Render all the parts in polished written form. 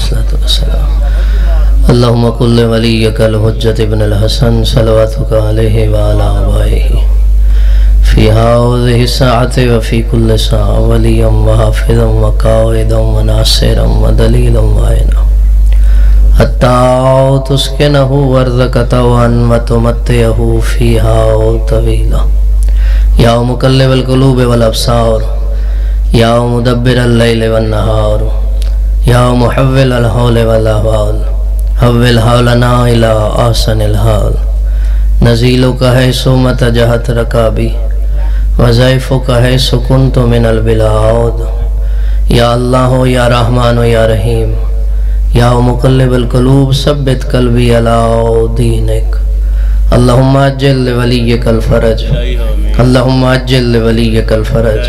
अलैहिस्सलातु वस्सलाम। अल्लाहुम्मा कुल्लि वलिय्यकल हुज्जत इब्नुल हसन सल्लवातुका अलैहि व अला आबाइहि फी हाज़िहि साअति व फी कुल्लि साअ वलिय्यम व हाफ़िज़म व क़ाइदम व नासिरम व दलीलम व ऐना हत्ता तुस्किनहु वर्ज़क़तवन व तुमत्तिअहु फ़ीहा तवीला। या मुक़ल्लिबल क़ुलूब वल अब्सार या मुदब्बिरल लैल वन नहार या मुहव्विलल हौल वल अहवाल हव्विल हौलना इला ahsanil हाल। नज़ीलुका है सुमत जहत रकाबी वज़ैफ़ुका है सुकुन्तु मिनल बिलाद। या अल्लाह या रहमान या रहीम या मुक़ल्लिबल क़ुलूब सब्बित क़ल्बी अला दीनिक। अल्लाहुम्मा अज्जिल लिवलिय्यिकल फ़रज अल्लाहुम्मा अज्जिल लिवलिय्यिकल फ़रज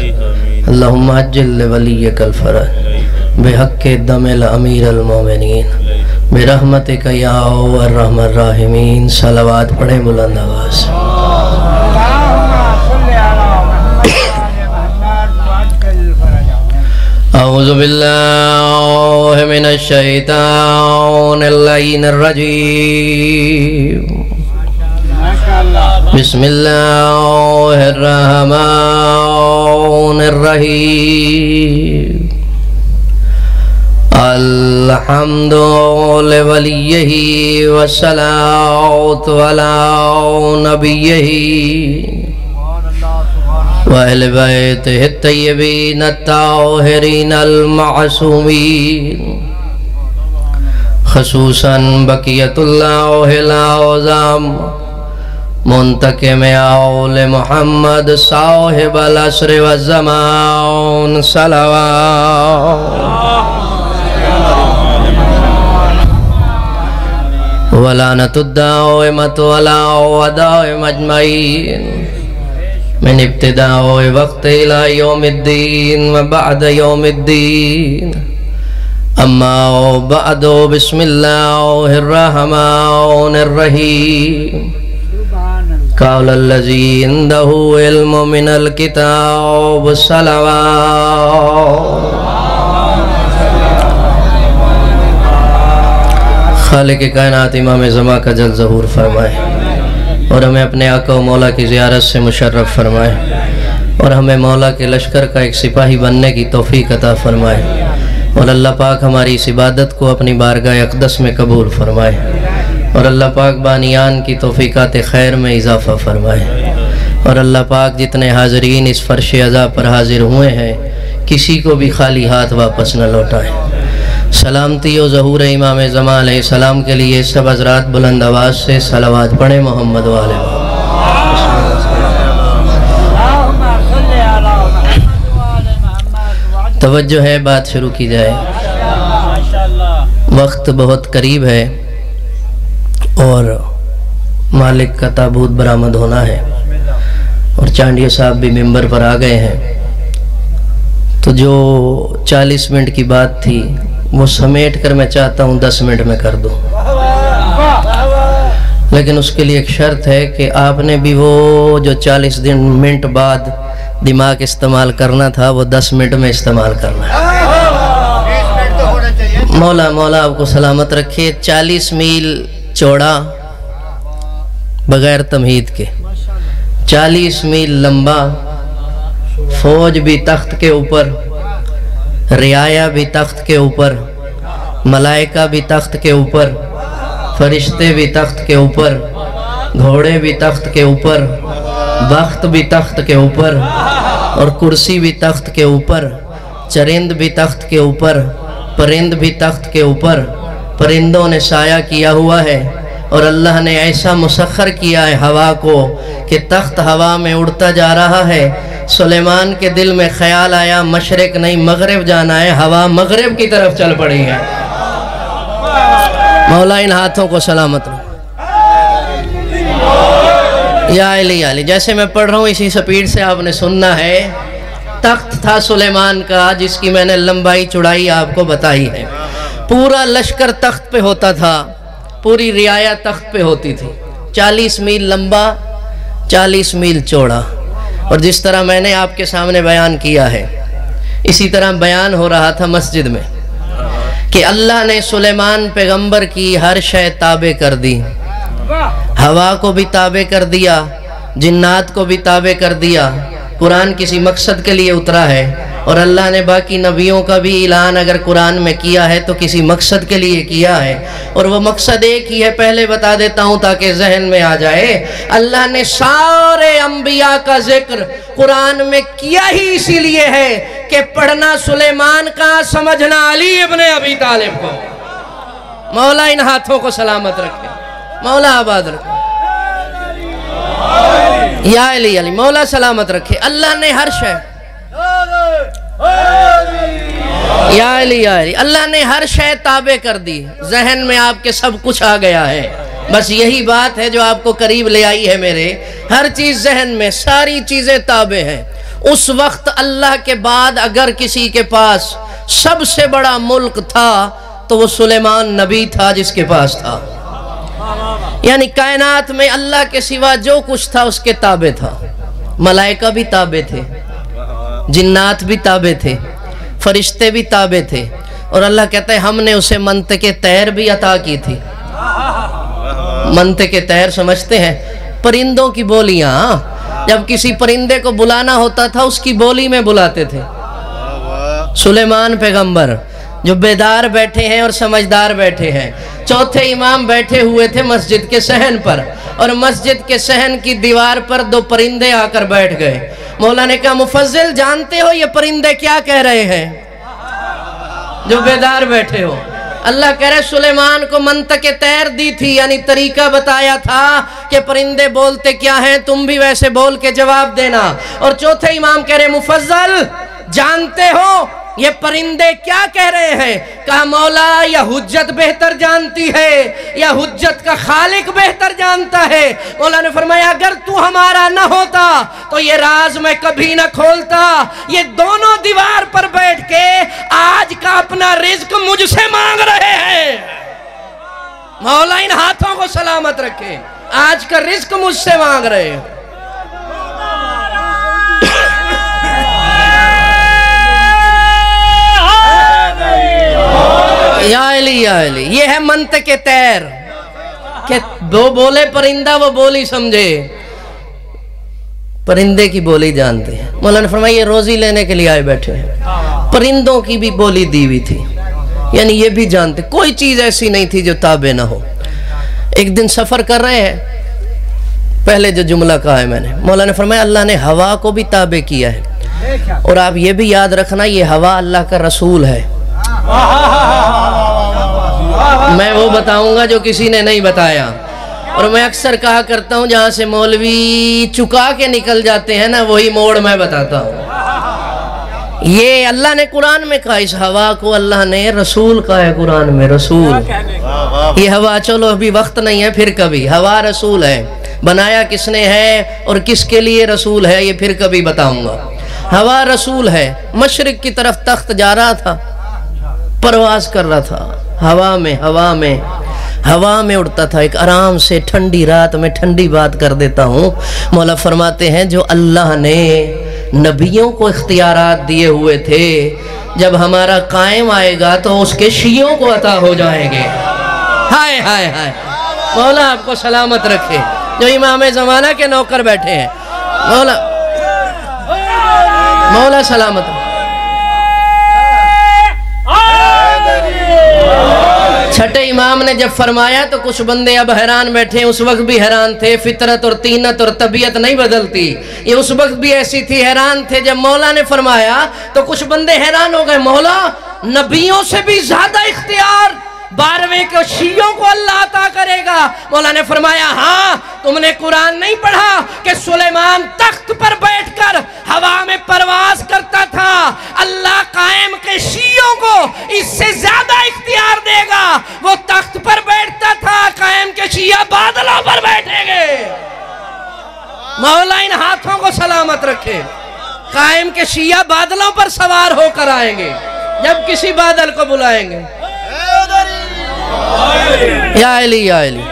अल्लाहुम्मा अज्जिल लिवलिय्यिकल फ़रज बिहक़्क़ि दमिल अमीरिल मोमिनीन बिरहमतिका या अर्हमर राहिमीन। सलावत पढ़े बुलंद आवाज़। औज़ु बिल्लाहि मिनश शैतानिर रजीम। बिस्मिल्लाहिर रहमानिर रहीम। अल्हम्दु लिवलिय्यिही वस्सलातु अला नबिय्यिही व अहलि बैतिही अत्तय्यबीन अत्ताहिरीन अल-मअसूमीन ख़ुसूसन बक़ियतुल्लाहिल आज़म मुंतक़िम औले मुहम्मद साहिबल अस्र व ज़मान सलावत वलानतुद्दाइमतु अला अदाइम अजमईन मिन इब्तिदाइ वक्त इला यौमिद्दीन व बअद यौमिद्दीन। अम्मा बअदु बिस्मिल्लाहिर रहमानिर रहीम। क़ालल्लज़ी इंदहु इल्मु मिनल किताब सलावत। खालिक़ कायनात इमाम ज़मा का जल ज़हूर फरमाए और हमें अपने आका व मौला की ज़ियारत से मुशर्रफ फरमाए और हमें मौला के लश्कर का एक सिपाही बनने की तौफ़ीक़ अता फरमाए और अल्लाह पाक हमारी इस इबादत को अपनी बारगाह अक़दस में कबूल फरमाए और अल्लाह पाक बानियान की तौफ़ीक़ात खैर में इजाफ़ा फरमाए और अल्लाह पाक जितने हाज़रीन इस फ़र्श अज़ा पर हाज़िर हुए हैं किसी को भी खाली हाथ वापस न लौटाएँ। सलामती व ज़हूर इमाम ज़मा अलैहिस्सलाम के लिए सब हज़रात बुलंद आवाज़ से सलावत पढ़े मोहम्मद वाले। तवज्जो है, बात शुरू की जाए। वक्त बहुत करीब है और मालिक का ताबूत बरामद होना है और चांडिया साहब भी मिंबर पर आ गए हैं। तो जो 40 मिनट की बात थी वो समेट कर मैं चाहता हूँ 10 मिनट में कर दूँ, लेकिन उसके लिए एक शर्त है कि आपने भी वो जो 40 मिनट बाद दिमाग इस्तेमाल करना था वो 10 मिनट में इस्तेमाल करना है। मौला मौला आपको सलामत रखे। 40 मील चौड़ा बगैर तमहीद के, 40 मील लंबा, फौज भी तख्त के ऊपर, रियाया भी तख्त के ऊपर, मलाइका भी तख्त के ऊपर, फरिश्ते भी तख्त के ऊपर, घोड़े भी तख्त के ऊपर, बख्त भी तख्त के ऊपर और कुर्सी भी तख्त के ऊपर, चरिंद भी तख्त के ऊपर, परिंद भी तख्त के ऊपर। परिंदों ने साया किया हुआ है और अल्लाह ने ऐसा मुसख्खर किया है हवा को कि तख्त हवा में उड़ता जा रहा है। सुलेमान के दिल में ख्याल आया मशरिक नहीं मगरिब जाना है, हवा मगरिब की तरफ चल पड़ी है। मौला इन हाथों को सलामत रहो। या अली जैसे मैं पढ़ रहा हूँ इसी स्पीड से आपने सुनना है। तख्त था सुलेमान का जिसकी मैंने लंबाई चौड़ाई आपको बताई है। पूरा लश्कर तख्त पे होता था, पूरी रियाया तख्त पे होती थी। 40 मील लंबा, 40 मील चौड़ा। और जिस तरह मैंने आपके सामने बयान किया है इसी तरह बयान हो रहा था मस्जिद में कि अल्लाह ने सुलेमान पैगंबर की हर शय ताबे कर दी। हवा को भी ताबे कर दिया, जिन्नात को भी ताबे कर दिया। कुरान किसी मकसद के लिए उतरा है और अल्लाह ने बाकी नबियों का भी ऐलान अगर कुरान में किया है तो किसी मकसद के लिए किया है, और वो मकसद एक ही है। पहले बता देता हूँ ताकि जहन में आ जाए। अल्लाह ने सारे अंबिया का जिक्र कुरान में किया ही इसीलिए है कि पढ़ना सुलेमान का, समझना अली इब्ने अबी तालिब को। मौला इन हाथों को सलामत रखे, मौला आबाद रखे, या अली अली, मौला सलामत रखे। अल्लाह ने हर शय, या अली अल्लाह ने हर शय ताबे कर दी। जहन में आपके सब कुछ आ गया है। बस यही बात है जो आपको करीब ले आई है मेरे। हर चीज जहन में, सारी चीजें ताबे हैं। उस वक्त अल्लाह के बाद अगर किसी के पास सबसे बड़ा मुल्क था तो वो सुलेमान नबी था जिसके पास था। यानी कायनात में अल्लाह के सिवा जो कुछ था उसके ताबे था। मलाइका भी ताबे थे, जिन्नात भी ताबे थे, फरिश्ते भी ताबे थे, और अल्लाह कहता है हमने उसे मंतके तैर भी अता की थी। मंतके तैर समझते हैं? परिंदों की बोलियां। जब किसी परिंदे को बुलाना होता था उसकी बोली में बुलाते थे। सुलेमान पैगंबर जो बेदार बैठे हैं और समझदार बैठे हैं। चौथे इमाम बैठे हुए थे मस्जिद के सहन पर, और मस्जिद के सहन की दीवार पर दो परिंदे आकर बैठ गए। मौला ने कहा मुफज्जिल जानते हो ये परिंदे क्या कह रहे हैं? जो बेदार बैठे हो। अल्लाह कह रहे सुलेमान को मंतके तैर दी थी, यानी तरीका बताया था कि परिंदे बोलते क्या हैं, तुम भी वैसे बोल के जवाब देना। और चौथे इमाम कह रहे मुफज्जिल जानते हो ये परिंदे क्या कह रहे हैं? कहा मौला या हुज्जत बेहतर जानती है या हुज्जत का खालिक बेहतर जानता है। मौला ने फरमाया अगर तू हमारा ना होता तो ये राज मैं कभी ना खोलता। ये दोनों दीवार पर बैठ के आज का अपना रिज्क मुझसे मांग रहे हैं। मौला इन हाथों को सलामत रखे, आज का रिज्क मुझसे मांग रहे हैं। या अली, ये है मंतके तैर के दो बोले परिंदा वो बोली समझे, परिंदे की बोली जानते हैं। मौलाना ने फरमाया ये रोजी लेने के लिए आए बैठे हैं। परिंदों की भी बोली दी हुई थी, यानी ये भी जानते। कोई चीज ऐसी नहीं थी जो ताबे ना हो। एक दिन सफर कर रहे हैं, पहले जो जुमला कहा है मैंने, मौलाना ने फरमाया अल्लाह ने हवा को भी ताबे किया है। और आप ये भी याद रखना ये हवा अल्लाह का रसूल है। मैं वो बताऊंगा जो किसी ने नहीं बताया। और मैं अक्सर कहा करता हूं जहां से मौलवी चुका के निकल जाते हैं ना, वही मोड़ मैं बताता हूं। ये अल्लाह ने कुरान में कहा, इस हवा को अल्लाह ने रसूल कहा है कुरान में, रसूल। ये हवा चलो अभी वक्त नहीं है, फिर कभी। हवा रसूल है, बनाया किसने है और किसके लिए रसूल है ये फिर कभी बताऊंगा। हवा रसूल है। मशरिक की तरफ तख्त जा रहा था, परवाज कर रहा था हवा में उड़ता था। एक आराम से ठंडी रात में ठंडी बात कर देता हूँ। मौला फरमाते हैं जो अल्लाह ने नबियों को इख्तियारात दिए हुए थे, जब हमारा कायम आएगा तो उसके शियों को अता हो जाएंगे। हाय हाय हाय, मौला आपको सलामत रखे। जो इमाम ज़माना के नौकर बैठे हैं, मौला सलामत रखे। छठे इमाम ने जब फरमाया तो कुछ बंदे अब हैरान बैठे। उस वक्त भी हैरान थे। फितरत और तीनत और तबीयत नहीं बदलती, ये उस वक्त भी ऐसी थी, हैरान थे। जब मौला ने फरमाया तो कुछ बंदे हैरान हो गए, मौला नबियों से भी ज्यादा इख्तियार 12वें के शियों को अल्लाह अता करेगा। मौला ने फरमाया हाँ, तुमने कुरान नहीं पढ़ा कि सुलेमान तख्त पर बैठकर हवा में परवाज करता था। अल्लाह कायम के शियों को इससे ज्यादा इख्तियार देगा। वो तख्त पर बैठता था, कायम के शिया बादलों पर बैठेंगे। मौला इन हाथों को सलामत रखे। कायम के शिया बादलों पर सवार होकर आएंगे जब किसी बादल को बुलाएंगे। या अली या अली,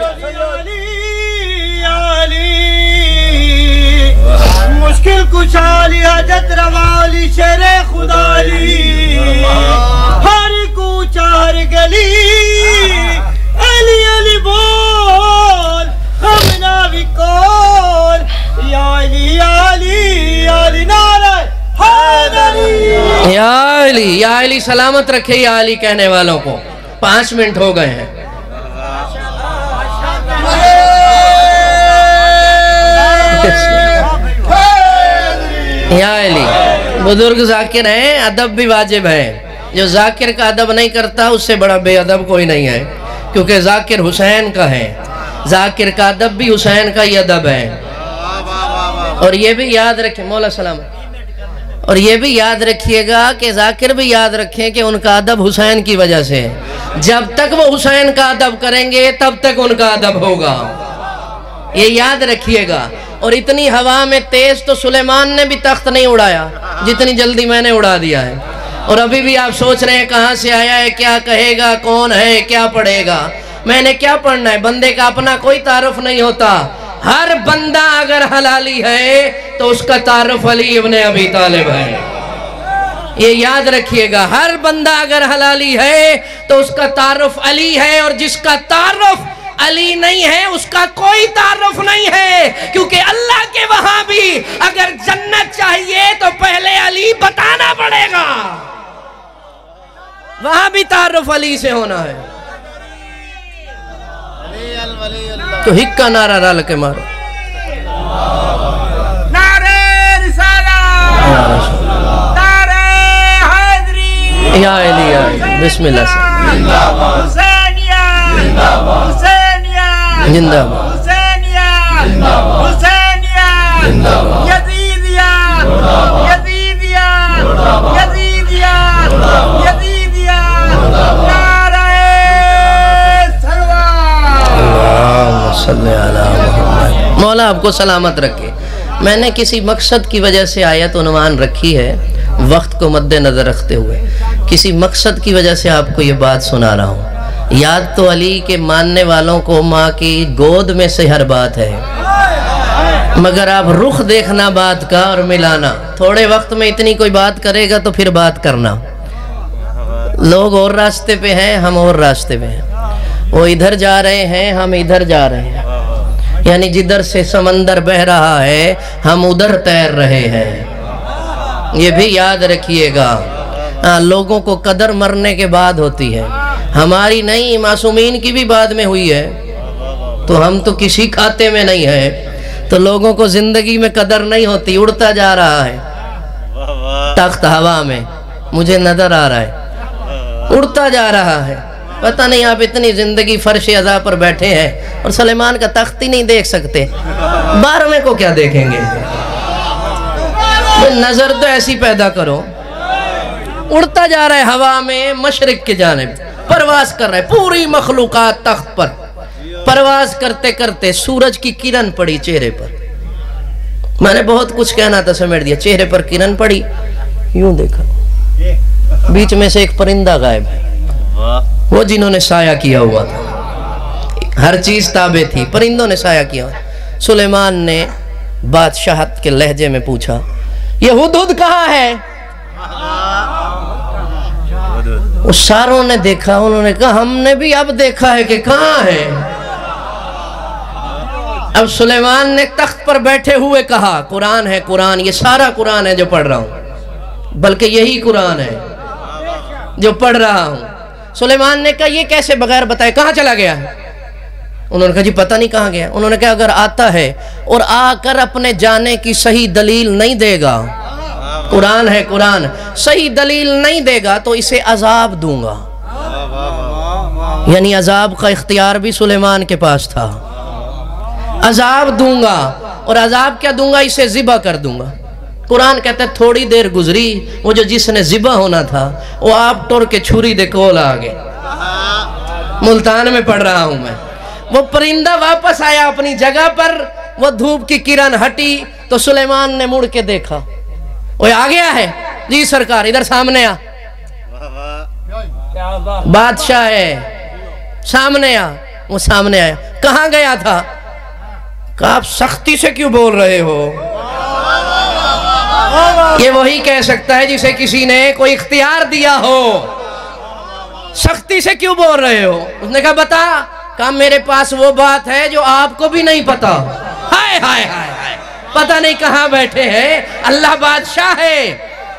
मुश्किल कुशाली हजत रवाली शेरे खुदाली, हर कुछ पूछा हर गली अली अली बोल हम ना भी कौन या अली नारा या अली सलामत रखे या अली कहने वालों को। 5 मिनट हो गए हैं। या अली बुजुर्ग जाकिर हैं, अदब भी वाजिब है। जो जाकिर का अदब नहीं करता उससे बड़ा बेअदब कोई नहीं है, क्योंकि जाकिर हुसैन का है। जाकिर का अदब भी हुसैन का ही अदब है। और ये भी याद रखें मौला सलाम, और ये भी याद रखिएगा कि जाकिर भी याद रखें कि उनका अदब हुसैन की वजह से है। जब तक वो हुसैन का अदब करेंगे तब तक उनका अदब होगा, ये याद रखिएगा। और इतनी हवा में तेज तो सुलेमान ने भी तख्त नहीं उड़ाया जितनी जल्दी मैंने उड़ा दिया है। और अभी भी आप सोच रहे हैं कहाँ से आया है, क्या कहेगा, कौन है, क्या पढ़ेगा। मैंने क्या पढ़ना है, बंदे का अपना कोई तारुफ नहीं होता। हर बंदा अगर हलाली है तो उसका तारुफ अली इब्ने अबी तालिब है, ये याद रखिएगा। हर बंदा अगर हलाली है तो उसका तारुफ अली है, और जिसका तारुफ अली नहीं है उसका कोई तारुफ नहीं है, क्योंकि अल्लाह के वहां भी अगर जन्नत चाहिए तो पहले अली बताना पड़ेगा। वहां भी तारुफ अली से होना है। तो हिक्का नारा डाल के मारो, नारे रिसालत, नारे हैदरी, या अली या अली, बिस्मिल्लाह से हुसैनिया हुसैनिया जिंदाबाद, हुसैनिया हुसैनिया यजीदिया यजीदिया यजीदिया यजीदिया नारे सल्लल्लाहु। मौला आपको सलामत रखे। मैंने किसी मकसद की वजह से आयत उन्वान रखी है, वक्त को मद्देनजर रखते हुए किसी मकसद की वजह से आपको ये बात सुना रहा हूँ। याद तो अली के मानने वालों को माँ की गोद में से हर बात है, मगर आप रुख देखना बात का और मिलाना। थोड़े वक्त में इतनी कोई बात करेगा तो फिर बात करना। लोग और रास्ते पे हैं, हम और रास्ते पे हैं। वो इधर जा रहे हैं, हम इधर जा रहे हैं, यानी जिधर से समंदर बह रहा है हम उधर तैर रहे हैं। ये भी याद रखिएगा। लोगों को कदर मरने के बाद होती है, हमारी नहीं, मासूमीन की भी बाद में हुई है। तो हम तो किसी खाते में नहीं है, तो लोगों को जिंदगी में कदर नहीं होती। उड़ता जा रहा है तख्त हवा में, मुझे नजर आ रहा है, उड़ता जा रहा है। पता नहीं आप इतनी जिंदगी फर्श अज़ा पर बैठे हैं और सुलेमान का तख्त ही नहीं देख सकते, 12वें को क्या देखेंगे। नजर तो ऐसी पैदा करो। उड़ता जा रहा है हवा में, मशरिक के जानिब परवाज कर रहा है। पूरी मखलूकात तख्त पर परवाज करते करते सूरज की किरण पड़ी चेहरे पर। मैंने बहुत कुछ कहना था, समेट दिया। चेहरे पर किरण पड़ी, यूं देखा, बीच में से एक परिंदा गायब है, वो जिन्होंने साया किया हुआ था। हर चीज ताबे थी, परिंदों ने साया किया। सुलेमान ने बादशाहत के लहजे में पूछा, ये हुदहुद कहाँ है? उस सारों ने देखा, उन्होंने कहा हमने भी अब देखा है कि कहाँ है। अब सुलेमान ने तख्त पर बैठे हुए कहा, कुरान है, कुरान, ये सारा कुरान है जो पढ़ रहा हूं, बल्कि यही कुरान है जो पढ़ रहा हूं। सुलेमान ने कहा ये कैसे बगैर बताए कहाँ चला गया? उन्होंने कहा जी पता नहीं कहाँ गया। उन्होंने कहा अगर आता है और आकर अपने जाने की सही दलील नहीं देगा, कुरान है कुरान, सही दलील नहीं देगा तो इसे अजाब दूंगा। यानी अजाब का इख्तियार भी सुलेमान के पास था। अजाब दूंगा, और अजाब क्या दूंगा? इसे ज़िबा कर दूंगा। कुरान कहता है थोड़ी देर गुजरी, वो जो जिसने ज़िबा होना था वो आप टोर के छुरी दे कोल आ गए। मुल्तान में पढ़ रहा हूं मैं। वो परिंदा वापस आया अपनी जगह पर, वो धूप की किरण हटी तो सुलेमान ने मुड़ के देखा, वो आ गया है। जी सरकार, इधर सामने आ। बादशाह है, सामने आ। वो सामने आया। कहाँ गया था? कहा आप सख्ती से क्यों बोल रहे हो? ये वही कह सकता है जिसे किसी ने कोई इख्तियार दिया हो। सख्ती से क्यों बोल रहे हो? उसने कहा बता। कहा मेरे पास वो बात है जो आपको भी नहीं पता। हाय हाय हाय हाय, पता नहीं कहाँ बैठे हैं। अल्लाह बादशाह है,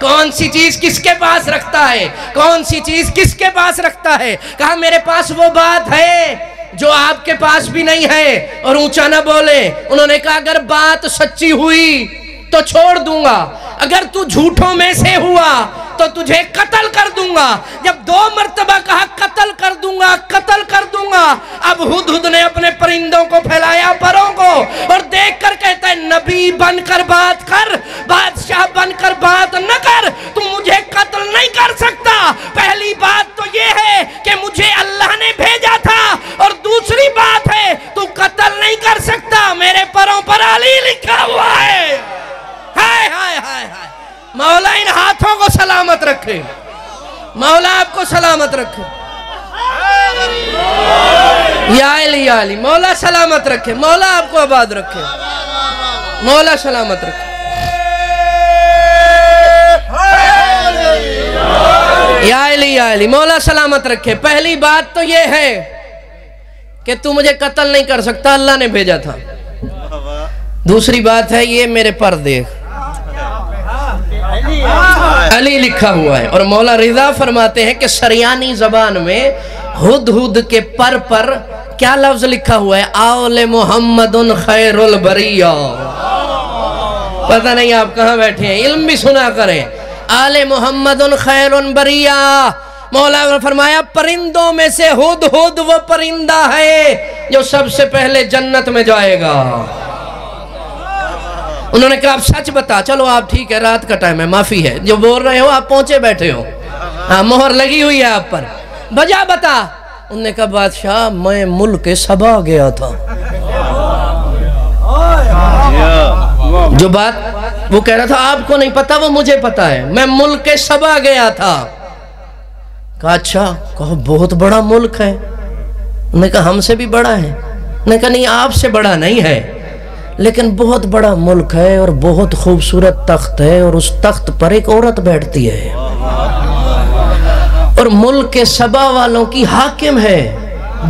कौन सी चीज किसके पास रखता है, कौन सी चीज किसके पास रखता है। कहा मेरे पास वो बात है जो आपके पास भी नहीं है, और ऊंचा ना बोले। उन्होंने कहा अगर बात सच्ची हुई तो छोड़ दूंगा, अगर तू झूठों में से हुआ तो तुझे कत्ल कर दूंगा। जब 2 मर्तबा कहा कत्ल कर दूंगा, कत्ल कर दूंगा, अब हुदहुद ने अपने परिंदों को फैलाया, परों को, और देख कर कहता है नबी बनकर बात कर, बादशाह बनकर बात न कर, तू मुझे कत्ल नहीं कर सकता। पहली बात तो ये है कि मुझे अल्लाह ने भेजा था, और दूसरी बात है तू कत्ल नहीं कर सकता। मेरे परों पर अली लिखा हुआ है। हाय हाय हाय हाय, मौला इन हाथों को सलामत रखे, मौला आपको सलामत रखे। या अली, मौला सलामत रखे, मौला आपको आबाद रखे, मौला सलामत रखे। या अली, मौला सलामत रखे। पहली बात तो ये है कि तू मुझे कत्ल नहीं कर सकता, अल्लाह ने भेजा था। दूसरी बात है ये मेरे पर देख, अली लिखा हुआ है। और मौला रिजा फरमाते हैं कि सरियानी जबान में हुदहुद के पर क्या लफ्ज लिखा हुआ है? आले मोहम्मदुन खैरुल बरिया। पता नहीं आप कहाँ बैठे हैं, इल्म भी सुना करें। आले मोहम्मदुन खैरुल बरिया, मौला ने फरमाया परिंदों में से हुदहुद वो परिंदा है जो सबसे पहले जन्नत में जाएगा। उन्होंने कहा आप सच बता। चलो आप ठीक है, रात का टाइम है, माफी है, जो बोल रहे हो आप पहुंचे बैठे हो, हाँ मोहर लगी हुई है आप पर, बजा बता। उन्होंने कहा बादशाह मैं मुल्क सबा गया था। जो बात वो कह रहा था आपको नहीं पता, वो मुझे पता है, मैं मुल्क सबा गया था। कहा अच्छा, कहा बहुत बड़ा मुल्क है। उन्होंने कहा हमसे भी बड़ा है। उन्होंने कहा नहीं आपसे बड़ा नहीं है, लेकिन बहुत बड़ा मुल्क है और बहुत खूबसूरत तख्त है, और उस तख्त पर एक औरत बैठती है, और मुल्क के सबा वालों की हाकिम है,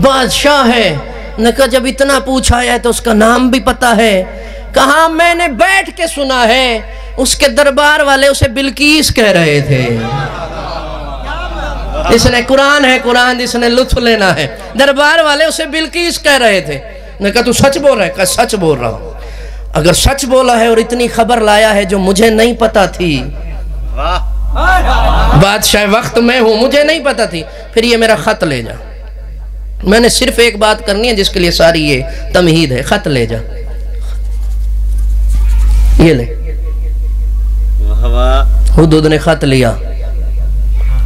बादशाह है। ने कहा जब इतना पूछा है तो उसका नाम भी पता है। कहा मैंने बैठ के सुना है, उसके दरबार वाले उसे बिल्कीस कह रहे थे। इसने कुरान है, कुरान इसने लुत्फ लेना है, दरबार वाले उसे बिल्कीस कह रहे थे। ने कहा तू सच बोल रहा है? कहा सच बोल रहा हूं। अगर सच बोला है और इतनी खबर लाया है जो मुझे नहीं पता थी, बादशाह वक्त में हूं, मुझे नहीं पता थी, फिर ये मेरा खत ले जा। मैंने सिर्फ एक बात करनी है जिसके लिए सारी ये तमहीद है, खत ले जा। ये ले। हुदहुद ने खत लिया,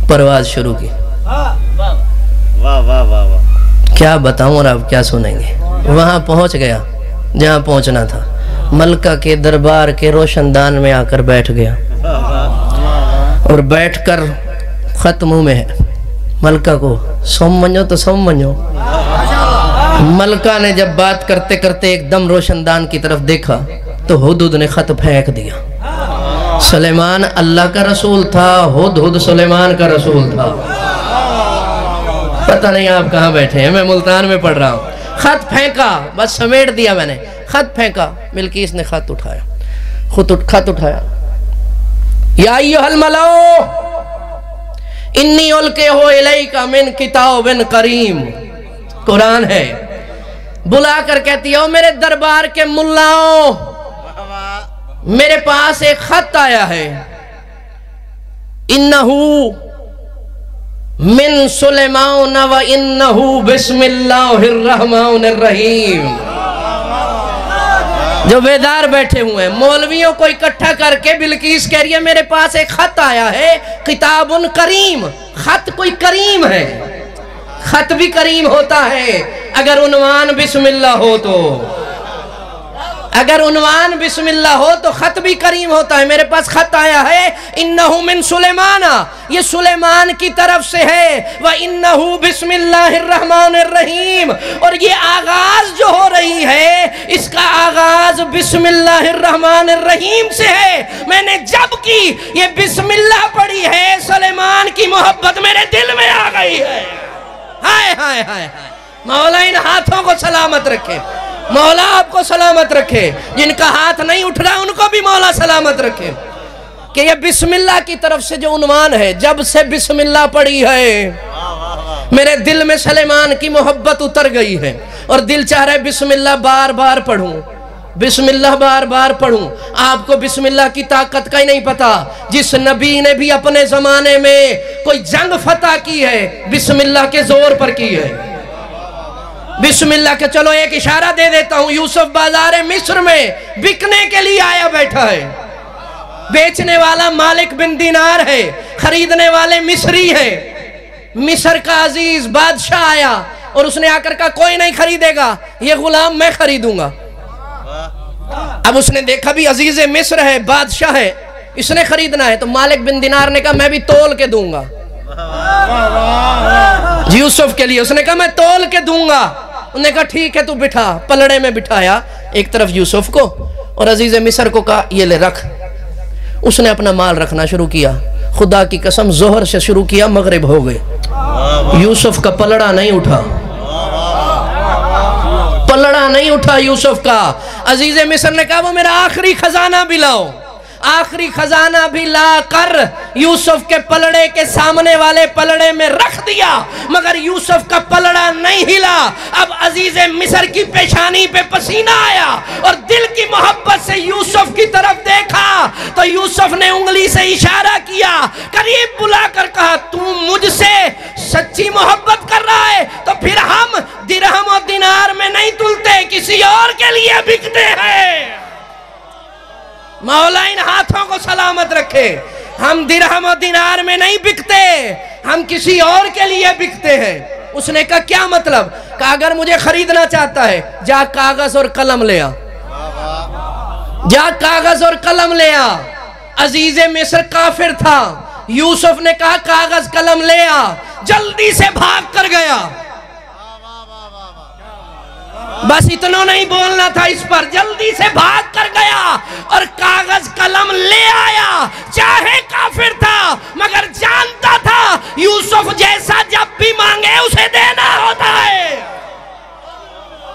परवाज शुरू की। वाह वाह वाह वाह, क्या बताऊं और आप क्या सुनेंगे। वहां पहुंच गया जहां पहुंचना था, मलका के दरबार के रोशनदान में आकर बैठ गया, और बैठकर खत मुंह में है। मलका को सोमंजो तो सोमंजो। मलका ने जब बात करते करते एकदम रोशनदान की तरफ देखा तो हुदहुद ने खत फेंक दिया। सुलेमान अल्लाह का रसूल था, हुदहुद सुलेमान का रसूल था। पता नहीं आप कहाँ बैठे हैं, मैं मुल्तान में पढ़ रहा हूँ। खत फेंका, बस समेट दिया मैंने, खत फेंका। बिल्कीस ने खत उठाया, खत उठाया। या अय्युहल मलाओ इन्नी उल्के हो इलैका मिन किताबिन करीम, कुरान है। बुला कर कहती हो मेरे दरबार के मुल्लाओं, मेरे पास एक खत आया है। इन्नहू मिन सुलेमान व इन्नहू बिस्मिल्लाहिर रहमानिर रहीम। जो बेदार बैठे हुए हैं, मौलवियों को इकट्ठा करके बिल्कीस कह रही है मेरे पास एक खत आया है, किताबुन करीम। खत कोई करीम है, खत भी करीम होता है अगर उन्वान बिस्मिल्लाह हो तो। अगर उन्वान बिस्मिल्लाह हो तो खत भी करीम होता है। मेरे पास खत आया है, इन्नहु मिन सुलेमाना, ये सुलेमान की तरफ से है। व इन्नहु बिस्मिल्लाहिर्रहमानिर्रहीम, और ये आगाज जो हो रही है इसका आगाज बिस्मिल्लाहिर्रहमानिर्रहीम से है। मैंने जब की ये बिस्मिल्लाह पढ़ी है, सुलेमान की मोहब्बत मेरे दिल में आ गई है। हाय हाय हाय हाय। मौला इन हाथों को सलामत रखे, मौला आपको सलामत रखे। जिनका हाथ नहीं उठ रहा उनको भी मौला सलामत रखे। कि ये बिस्मिल्लाह की तरफ से जो उन्वान है, जब से बिस्मिल्लाह पढ़ी है मेरे दिल में सुलेमान की मोहब्बत उतर गई है और दिल चाह रहा है बिस्मिल्लाह बार बार पढ़ूं, बिस्मिल्लाह बार बार पढ़ूं। आपको बिस्मिल्लाह की ताकत का ही नहीं पता। जिस नबी ने भी अपने जमाने में कोई जंग फतह की है, बिस्मिल्लाह के जोर पर की है। बिस्मिल्लाह के, चलो एक इशारा दे देता हूं, यूसुफ बाजार मिस्र में बिकने के लिए आया बैठा है। बेचने वाला मालिक बिन दीनार है, खरीदने वाले मिस्री है। मिस्र का अजीज बादशाह आया और उसने आकर कहा कोई नहीं खरीदेगा, ये गुलाम मैं खरीदूंगा। अब उसने देखा भी अजीज मिस्र है, बादशाह है, इसने खरीदना है, तो मालिक बिन दीनार ने कहा मैं भी तोल के दूंगा यूसुफ के लिए। उसने कहा मैं तोल के दूंगा। उन्होंने कहा ठीक है तू बिठा। पलड़े में बिठाया एक तरफ यूसुफ को और अजीज मिस्र को कहा ये ले रख। उसने अपना माल रखना शुरू किया। खुदा की कसम जोहर से शुरू किया, मगरिब हो गए, यूसुफ का पलड़ा नहीं उठा, पलड़ा नहीं उठा यूसुफ का। अजीज मिस्र ने कहा वो मेरा आखिरी खजाना भी लाओ। आखिरी खजाना भी ला कर यूसुफ के पलड़े के सामने वाले पलड़े में रख दिया, मगर यूसुफ का पलड़ा नहीं हिला। अब अजीज मिस्र की पेशानी पे पसीना आया और दिल की मोहब्बत से यूसुफ की तरफ देखा तो यूसुफ ने उंगली से इशारा किया, करीब बुलाकर कहा तू मुझसे सच्ची मोहब्बत कर रहा है तो फिर हम दिरहम और दिनार में नहीं तुलते, किसी और के लिए बिकते हैं। मौला इन हाथों को सलामत रखे। हम दिरहम और दिनार में नहीं बिकते, हम किसी और के लिए बिकते हैं। उसने कहा क्या मतलब? कहा अगर मुझे खरीदना चाहता है जा कागज और कलम ले आ, जा कागज और कलम ले आ। अजीज मिस्र काफिर था। यूसुफ ने कहा कागज कलम ले आ, जल्दी से भाग कर गया। बस इतना नहीं बोलना था इस पर, जल्दी से भाग कर गया और कागज कलम ले आया। चाहे काफिर था मगर जानता था यूसुफ जैसा जब भी मांगे उसे देना होता है।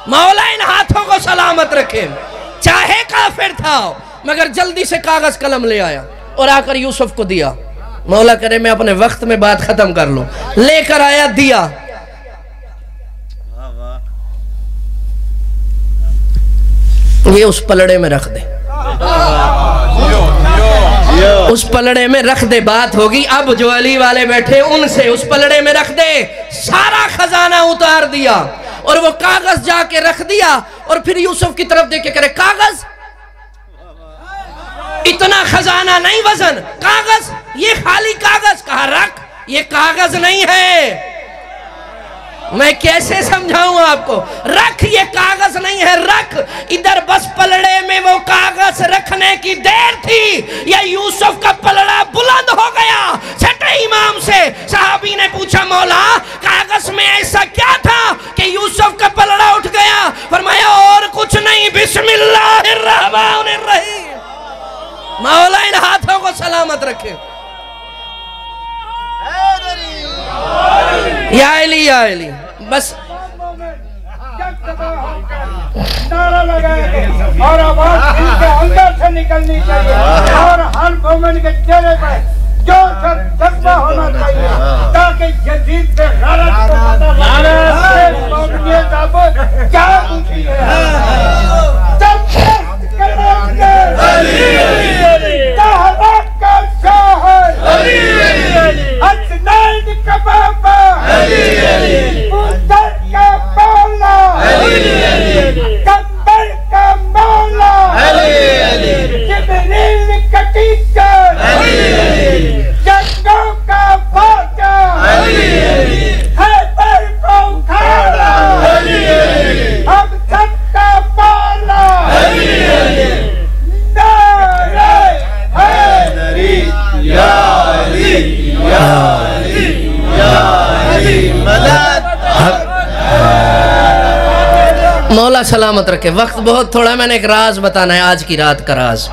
मौला इन हाथों को सलामत रखे। चाहे काफिर था मगर जल्दी से कागज कलम ले आया और आकर यूसुफ को दिया। मौला करे मैं अपने वक्त में बात खत्म कर लूं। लेकर आया, दिया। ये उस पलड़े में रख दे, उस पलड़े में रख दे। बात होगी अब जो अली वाले बैठे उनसे, उस पलड़े में रख दे। सारा खजाना उतार दिया और वो कागज जाके रख दिया और फिर यूसुफ की तरफ देख के करे कागज, इतना खजाना नहीं वजन, कागज, ये खाली कागज। कहा रख, ये कागज नहीं है। मैं कैसे समझाऊं आपको? रख, ये कागज नहीं है, रख। इधर बस पलड़े में वो कागज रखने की देर थी या यूसुफ का पलड़ा बुलंद हो गया। छठे इमाम से सहाबी ने पूछा मौला कागज में ऐसा क्या था कि यूसुफ का पलड़ा उठ गया? फरमाया और कुछ नहीं, बिस्मिल्लाहिर्रहमानिर्रहीम। मौला इन हाथों को सलामत रखे। या अली, या अली, बस नारा लगाए और आवाज अंदर से निकलनी चाहिए और हर मोमिन के चेहरे पर जोर से जज्बा होना चाहिए ताकि यजीद पे गलत को पता लगे मोमिनियत आपको क्या पूछी है। मौला सलामत रखे। वक्त बहुत थोड़ा, मैंने एक राज बताना है, आज की रात का राज,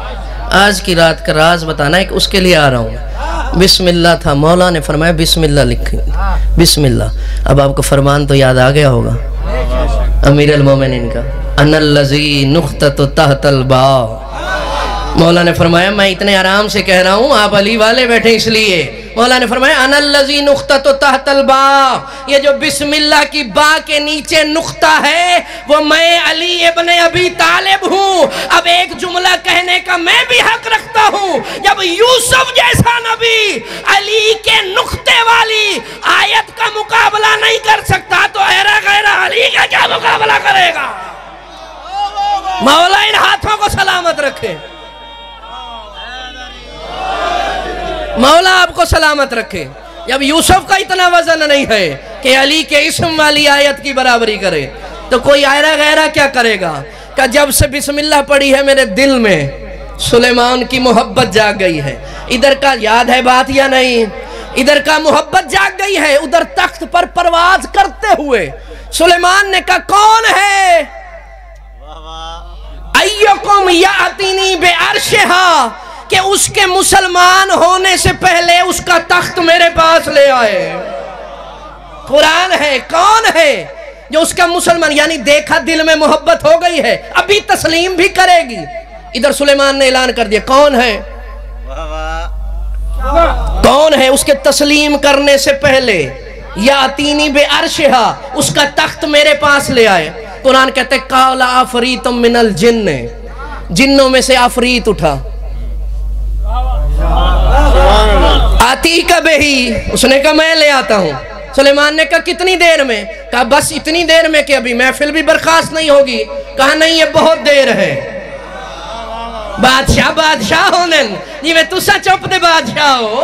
आज की रात का राज बताना है, उसके लिए आ रहा हूँ। बिस्मिल्लाह था, मौला ने फरमाया बिस्मिल्लाह लिखी, बिस्मिल्लाह। अब आपको फरमान तो याद आ गया होगा अमीर अल मोमिनीन का, अनल्लज़ी नुक़्ततु तहतल बाब। मौला ने फरमाया मैं इतने आराम से कह रहा हूँ, आप अली वाले बैठे इसलिए। मौला ने फरमाया अनल्लज़ी नुक़्ततु तहतल बाब, ये जो बिस्मिल्लाह की बा के नीचे नुक्ता है वो मैं अली इब्ने अबी तालिब हूँ। अब एक जुमला कहने का मैं भी हक रखता हूँ। जब यूसुफ जैसा नबी अली के नुक्ते वाली आयत का मुकाबला नहीं कर सकता तो ऐरा गैरा अली का क्या मुकाबला करेगा। मौला इन हाथों को सलामत रखे, मौला आपको सलामत रखे। जब यूसुफ का इतना वजन नहीं है कि अली के इस्म वाली आयत की बराबरी करे तो कोई आयरा गैरा क्या करेगा। कि जब से बिस्मिल्लाह पड़ी है मेरे दिल में सुलेमान की मोहब्बत जाग गई है। इधर का याद है बात या नहीं, इधर का मोहब्बत जाग गई है। उधर तख्त पर परवाज करते हुए सुलेमान ने कहा कौन है, अय्युकुम यातीनी बिअर्शिहा, कि उसके मुसलमान होने से पहले उसका तख्त मेरे पास ले आए। कुरान है, कौन है जो उसका मुसलमान, यानी देखा दिल में मोहब्बत हो गई है, अभी तस्लीम भी करेगी। इधर सुलेमान ने ऐलान कर दिया कौन है, कौन है उसके तस्लीम करने से पहले यातीनी बिअर्शिहा, उसका तख्त मेरे पास ले आए। कुरान कहते काला आफरीतुम मिनल जिन्न, जिन्नों में से आफरीत उठा। आती कब ही, उसने कहा मैं ले आता हूँ। सुलेमान ने कहा कितनी देर में, कहा बस इतनी देर में कि अभी महफिल भी बर्खास्त नहीं होगी। कहा नहीं ये बहुत देर है। बादशाह बादशाह होने जी मैं तुसा चुप दे बादशाह हो,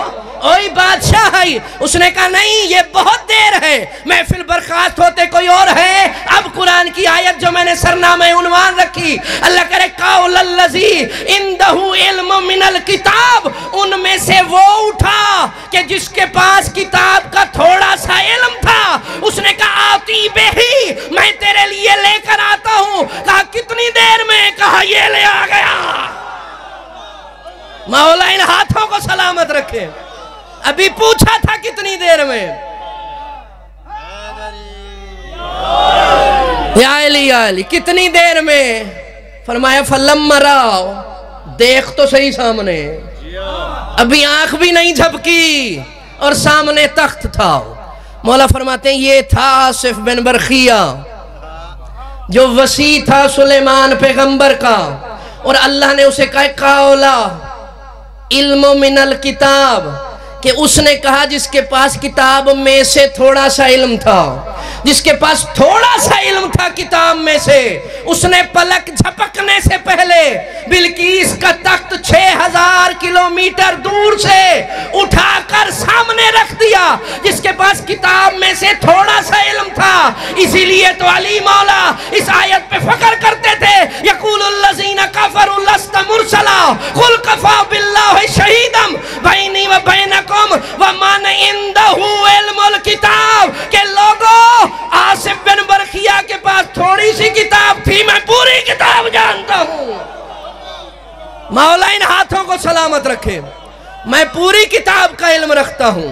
ओई बादशाह है। उसने कहा नहीं ये बहुत देर है, महफिल बर्खास्त होते कोई और है। अब कुरान की आयत जो मैंने सरनामे उन्वान रखी, अल्लाह करे काउलल्लज़ी इंदहु इल्म मिनल किताब, उनमें से वो उठा कि जिसके पास किताब का थोड़ा सा इल्म था। उसने कहा आती बेही, मैं तेरे लिए लेकर आता हूँ। कहा कितनी देर में, कहा ये ले आ गया। मौला इन हाथों को सलामत रखे। अभी पूछा था कितनी देर में, या अली कितनी देर में, फरमाया फलम्मा राव, देख तो सही सामने, अभी आंख भी नहीं झपकी और सामने तख्त था। मौला फरमाते हैं ये था आसिफ बिन बरखिया जो वसी था सुलेमान पैगंबर का, और अल्लाह ने उसे कहा काओला इल्म मिनल किताब, कि उसने कहा जिसके पास किताब में से थोड़ा सा इल्म था, जिसके पास थोड़ा सा इल्म था किताब में से, उसने पलक झपकने से पहले बिल्कीस का तख्त 6000 किलोमीटर दूर से उठाकर सामने रख दिया। जिसके पास किताब में से थोड़ा सा इल्म था, इसीलिए तो अली मौला इस आयत पे फख्र करते थे, यक़ूलुल्लज़ीना कफ़रू लस्त मुरसला कुल कफ़ा बिल्लाहि शहीदम बैनी व बैनकुम व मन इंदहु इल्मुल किताब, के लोगों आसिफ बिन बरखिया के पास थोड़ी सी किताब थी, मैं पूरी किताब जानता हूँ। मौला इन हाथों को सलामत रखे। मैं पूरी किताब का इल्म रखता हूँ,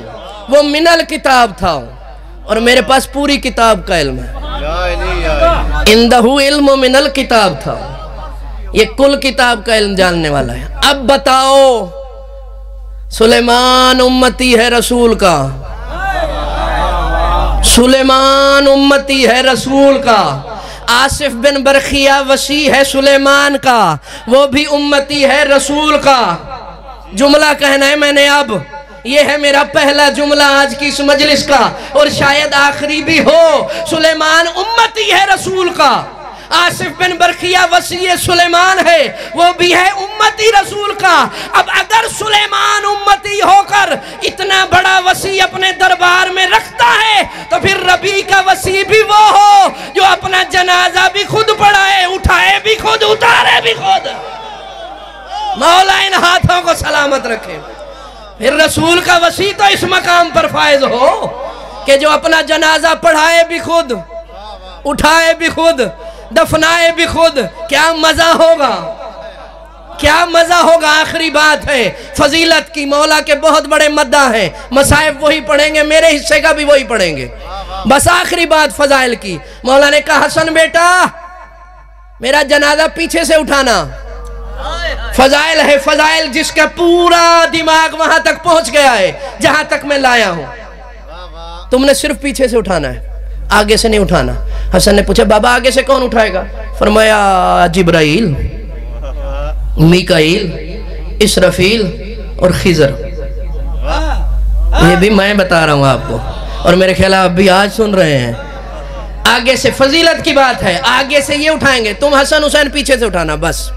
वो मिनल किताब था और मेरे पास पूरी किताब का इल्म है। इंदहु इल्म मिनल किताब था, ये कुल किताब का इल्म जानने वाला है। अब बताओ सुलेमान उम्मती है रसूल का, सुलेमान उम्मती है रसूल का, आसिफ बिन बरखिया वसी है सुलेमान का, वो भी उम्मती है रसूल का। जुमला कहना है मैंने, अब ये है मेरा पहला जुमला आज की इस मजलिस का और शायद आखिरी भी हो। सुलेमान उम्मती है रसूल का, आसिफ बिन बरखिया वसी सुलेमान है, वो भी है उम्मती रसूल का। अब अगर सुलेमान उम्मती होकर इतना बड़ा वसी अपने दरबार में रखता है तो फिर रबी का वसी भी वो हो जो अपना जनाजा भी खुद पढ़ाए, उठाए भी खुद, उतारे भी खुद। मौला इन हाथों को सलामत रखे। फिर रसूल का वसी तो इस मकाम पर फायज हो कि जो अपना जनाजा पढ़ाए भी खुद, उठाए भी खुद, दफनाए भी खुद, क्या मजा होगा, क्या मजा होगा। आखिरी बात है फजीलत की, मौला के बहुत बड़े मद्दा हैं, मसाइब वही पढ़ेंगे, मेरे हिस्से का भी वही पढ़ेंगे। बस आखिरी बात फजाइल की, मौला ने कहा हसन बेटा मेरा जनाजा पीछे से उठाना। फजाइल है, फजाइल जिसका पूरा दिमाग वहां तक पहुंच गया है जहां तक मैं लाया हूं। तुमने सिर्फ पीछे से उठाना है, आगे से नहीं उठाना। हसन ने पूछा बाबा आगे से कौन उठाएगा? फरमाया जिब्राइल, मीकाईल, इसराफील और खिजर। ये भी मैं बता रहा हूं आपको, और मेरे ख्याल आप भी आज सुन रहे हैं। आगे से फजीलत की बात है, आगे से ये उठाएंगे, तुम हसन हुसैन पीछे से उठाना बस।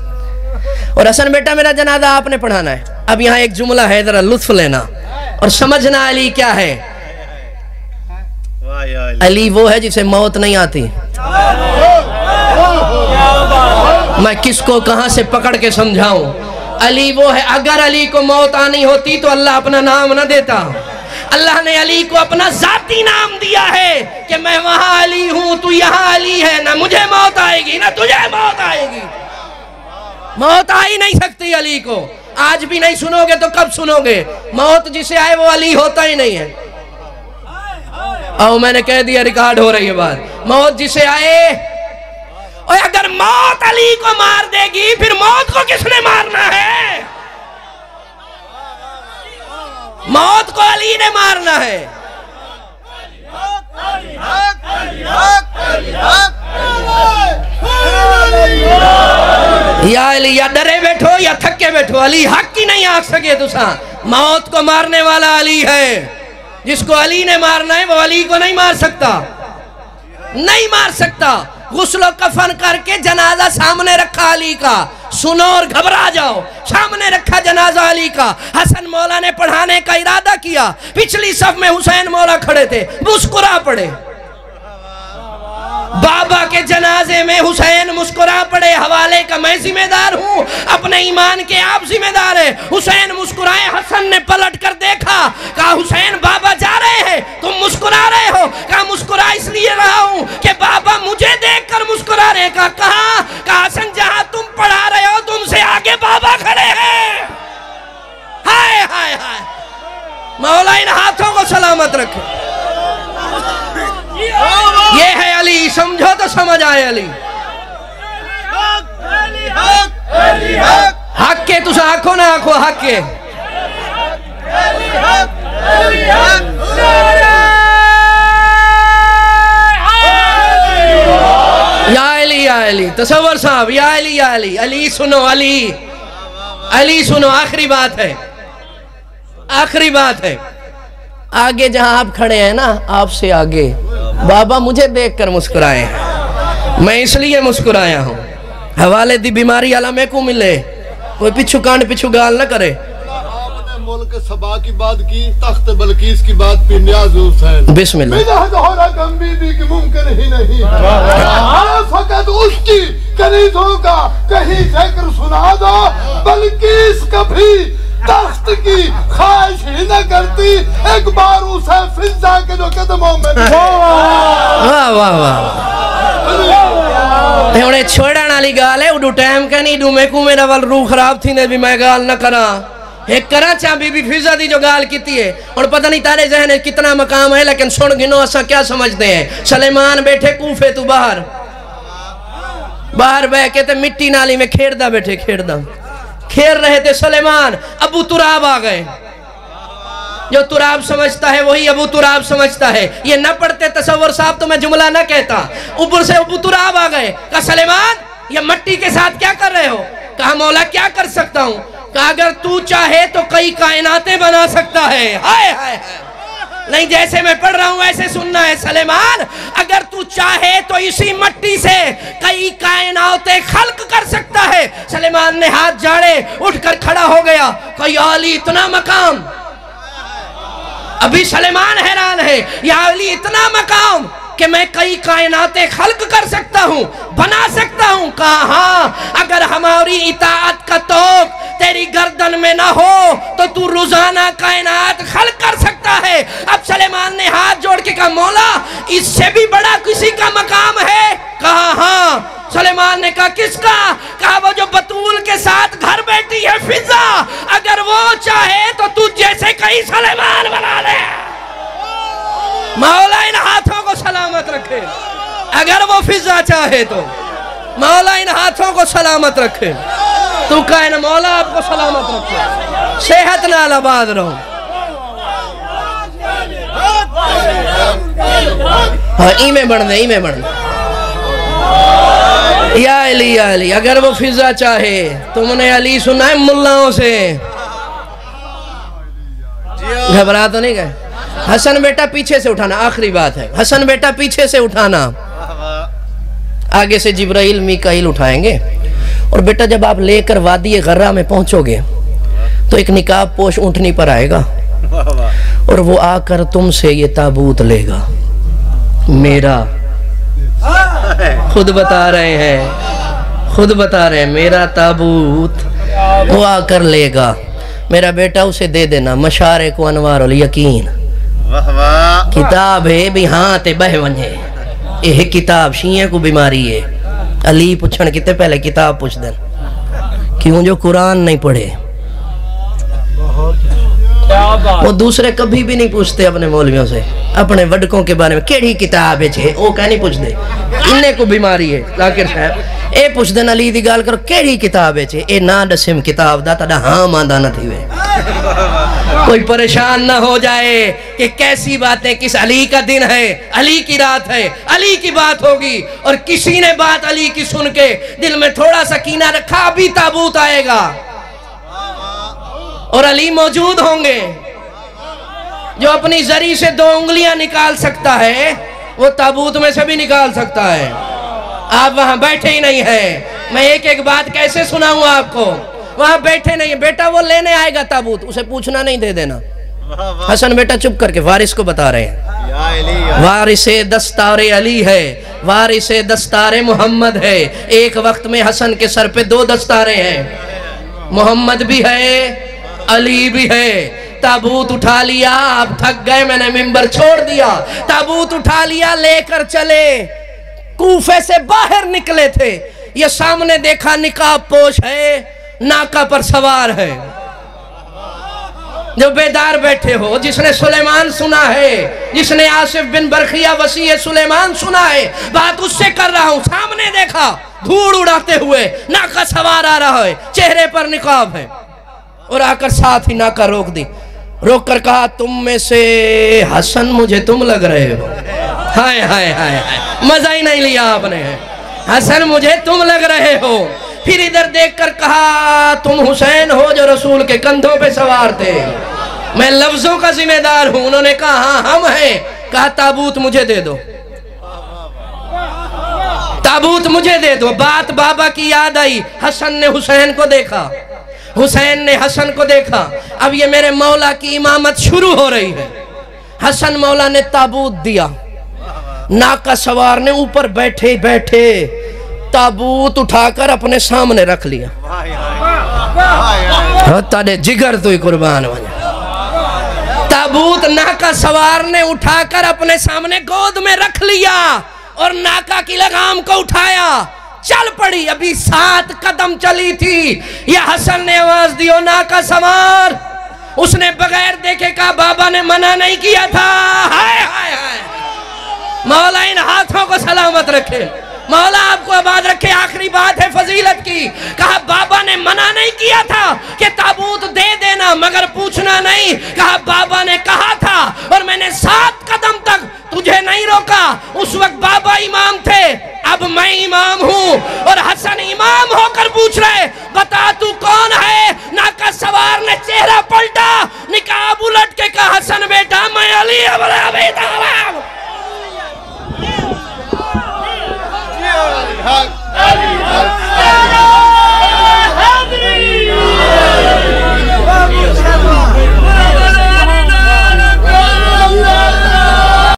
और हसन बेटा मेरा जनाजा आपने पढ़ाना है। अब यहाँ एक जुमला है, जरा लुत्फ लेना और समझना। अली क्या है? अली वो है जिसे मौत नहीं आती। मैं किसको कहां से पकड़ के समझाऊं? अली वो है, अगर अली को मौत आनी होती तो अल्लाह अपना नाम न देता। अल्लाह ने अली को अपना जाती नाम दिया है कि मैं वहां अली हूं, तू यहां अली है, ना मुझे मौत आएगी ना तुझे मौत आएगी। मौत आ ही नहीं सकती अली को। आज भी नहीं सुनोगे तो कब सुनोगे? मौत जिसे आए वो अली होता ही नहीं है। आओ मैंने कह दिया, रिकॉर्ड हो रही है बात। मौत जिसे आए, और अगर मौत अली को मार देगी फिर मौत को किसने मारना है? मौत को अली ने मारना है। या अली, या डरे बैठो या थके बैठो, अली हक की नहीं आख सके तुसा। मौत को मारने वाला अली है। जिसको अली ने मारना है वो अली को नहीं मार सकता, नहीं मार सकता। गुस्लो कफन करके जनाजा सामने रखा अली का, सुनो और घबरा जाओ। सामने रखा जनाजा अली का। हसन मौला ने पढ़ाने का इरादा किया, पिछली सफ में हुसैन मौला खड़े थे, मुस्कुरा पड़े। बाबा के जनाजे में हुसैन मुस्कुरा पड़े। हवाले का मैं जिम्मेदार हूँ, अपने ईमान के आप जिम्मेदार है। हुसैन मुस्कुराए, हसन ने पलट कर देखा, कहा हुसैन बाबा जा रहे हैं, तुम मुस्कुरा रहे हो? कहा मुस्कुरा इसलिए रहा हूँ कि बाबा मुझे देखकर मुस्कुरा रहे। कहा हसन जहाँ तुम पढ़ा रहे हो तुमसे आगे बाबा खड़े हैं। हाय हाय हाय, मौला इन हाथों को सलामत रखे। ये है अली, समझो तो समझ आए अली। हक के तुस आखो ना आखो, हक के। या अली, या अली, तसव्वुर साहब, या अली, या अली। अली सुनो, अली, अली सुनो। आखिरी बात है, आखिरी बात है। आगे जहां आप खड़े हैं ना, आपसे आगे बाबा मुझे देखकर मुस्कुराए हैं, मैं इसलिए मुस्कुराया हूं। हवाले दी बीमारी आला में को मिले, कोई पिछू कांड पिछू गाल ना करे। आपने मुल्क सबा की बात की, तख्त बल्कीस की बात पे नियाज हुसैन। बिस्मिल्लाह। मुमकिन ही नहीं, फकत उसकी कनीजों का कहीं जिक्र सुना दो। बल्कीस कभी तख्त की ख्वाहिश ही न करती, एक बार उसे फिजा के जो कदमों में। वाह वाह वाह, हुणे छोड़न वाली गाल है। उडू टाइम का नहीं, डू मेकू मेरा वाल रूह खराब थी ने भी मैं गाल न करा। एक करा चा बीबी फिजा दी जो गाल की है। और पता नहीं तारे जहन में कितना मकाम है, लेकिन सुन गिनो असा क्या समझते हैं। सलेमान बैठे कूफे, तू बाहर बाहर बह के ते मिट्टी नाली में खेड़दा बैठे, खेल रहे थे सलेमान। अबू तुराब आ गए। जो तुराब समझता है वही अबू तुराब समझता है। ये न पढ़ते तसव्वुर साहब तो मैं जुमला न कहता। ऊपर से अबू तुराब आ गए। कहा सलेमान ये मट्टी के साथ क्या कर रहे हो? कहा मौला क्या कर सकता हूँ? कहा अगर तू चाहे तो कई कायनातें बना सकता है। हाय हाय हाय, नहीं जैसे मैं पढ़ रहा हूं वैसे सुनना है। सलेमान अगर तू चाहे तो इसी मट्टी से कई कायनातें खल्क कर सकता है। सलेमान ने हाथ झाड़े, उठकर खड़ा हो गया। कई अली इतना मकाम। अभी सलेमान हैरान है, या अली इतना मकाम कि मैं कई कायनातें खल्क कर सकता हूँ, बना सकता हूँ। कहा हाँ, अगर हमारी इताअत का तोक तेरी गर्दन में ना हो तो तू रोजाना कायनात खल्क कर सकता है। अब सलेमान ने हाथ जोड़ के कहा मौला इससे भी बड़ा किसी का मकाम है? कहा हाँ। सुलेमान ने कहा किसका? कहा वो जो बतूल के साथ घर बैठी है फिजा, अगर वो चाहे तो तू जैसे कहीं सुलेमान बना ले। मौला इन हाथों को सलामत रखे। अगर वो फिजा चाहे तो मौला इन हाथों को सलामत रखे। तू कहे ना मौला आपको सलामत रखे, सेहत नाल आबाद रहो। हाँ इमे बढ़ दे, इमे बढ़ दे। या अली, अगर वो फिजा चाहे, तुमने अली सुना है मुल्लाओं से? घबरा तो नहीं गए? हसन बेटा पीछे से उठाना, आखिरी बात है। हसन बेटा पीछे से उठाना, आगे से जिब्राइल मीकाइल उठाएंगे। और बेटा जब आप लेकर वादी गर्रा में पहुंचोगे तो एक निकाब पोश ऊंटनी पर आएगा और वो आकर तुमसे ये ताबूत लेगा। मेरा खुद बता रहे हैं, खुद बता रहे हैं, मेरा ताबूत वो आकर लेगा। मेरा बेटा उसे दे देना। मशारे को अनवारुल यकीन किताब है भी हाँ ते बह वने। यह किताब शिया को बीमारी है। अली पूछण किते पहले किताब पूछ देन, क्यों जो कुरान नहीं पढ़े। वो दूसरे कभी भी नहीं पूछते अपने मौलवियों से अपने वडकों के बारे में, केड़ी किताब है वो कह नहीं पूछते। इन्हें को बीमारी है जाकिर साहब। ए पूछ देन अली दी गाल करो केड़ी किताब है, ए ना दसिम किताब दा तड़ा हाँ मांदा न थी वे। कोई परेशान ना हो जाए कि कैसी बातें, किस अली का दिन है, अली की रात है, अली की बात होगी। और किसी ने बात अली की सुन के दिल में थोड़ा सा कीना रखा, अभी ताबूत आएगा और अली मौजूद होंगे। जो अपनी जरी से 2 उंगलियां निकाल सकता है वो ताबूत में से भी निकाल सकता है। आप वहां बैठे ही नहीं है। मैं एक एक बात कैसे सुनाऊं आपको, वहां बैठे नहीं है। बेटा वो लेने आएगा ताबूत, उसे पूछना नहीं, दे देना। हसन बेटा चुप करके वारिस को बता रहे हैं, वारिसे दस्तारे अली है, वारिसे दस्तारे मोहम्मद है। एक वक्त में हसन के सर पे 2 दस्तारे हैं, मोहम्मद भी है, अली भी है। ताबूत उठा लिया, आप थक गए, मैंने मिंबर छोड़ दिया। ताबूत उठा लिया, लेकर चले। कूफे से बाहर निकले थे, ये सामने देखा निकाब पोश है, नाका पर सवार है। जो बेदार बैठे हो, जिसने सुलेमान सुना है, जिसने आसिफ बिन बरखिया वसी सुलेमान सुना है, बात उससे कर रहा हूं। सामने देखा धूल उड़ाते हुए नाका सवार आ रहा है, चेहरे पर निकाब है। और आकर साथ ही नाका रोक दी, रोक कर कहा तुम में से हसन मुझे तुम लग रहे हो। हाय हाय हाय, मजा ही नहीं लिया आपने। हसन मुझे तुम लग रहे हो। फिर इधर देखकर कहा तुम हुसैन हो जो रसूल के कंधों पे सवार थे। मैं लफ्जों का जिम्मेदार हूं। उन्होंने कहा हाँ हम हैं। कहा ताबूत मुझे दे दो, ताबूत मुझे दे दो। बात बाबा की याद आई। हसन ने हुसैन को देखा, हुसैन ने हसन को देखा। अब ये मेरे मौला की इमामत शुरू हो रही है। हसन मौला ने ताबूत दिया, नाका सवार ने ऊपर बैठे बैठे ताबूत उठाकर अपने सामने रख लिया। तारे जिगर तो ही कुर्बान हो जाए। ताबूत नाका सवार ने उठाकर अपने सामने गोद में रख लिया और नाका की लगाम को उठाया, चल पड़ी। अभी 7 कदम चली थी, यह हसन ने आवाज दी ओ नाका सवार। उसने बगैर देखे कहा बाबा ने मना नहीं किया था। हाय हाय हाय, मौला इन हाथों को सलामत रखे, मौला आपको आबाद रखे। आखिरी बात है फजीलत की। कहा बाबा ने मना नहीं किया था कि ताबूत दे देना, मगर पूछना नहीं। कहा बाबा ने कहा था और मैंने 7 कदम तक तुझे नहीं रोका। उस वक्त बाबा इमाम थे, अब मैं इमाम हूं। और हसन इमाम होकर पूछ रहे बता तू कौन है?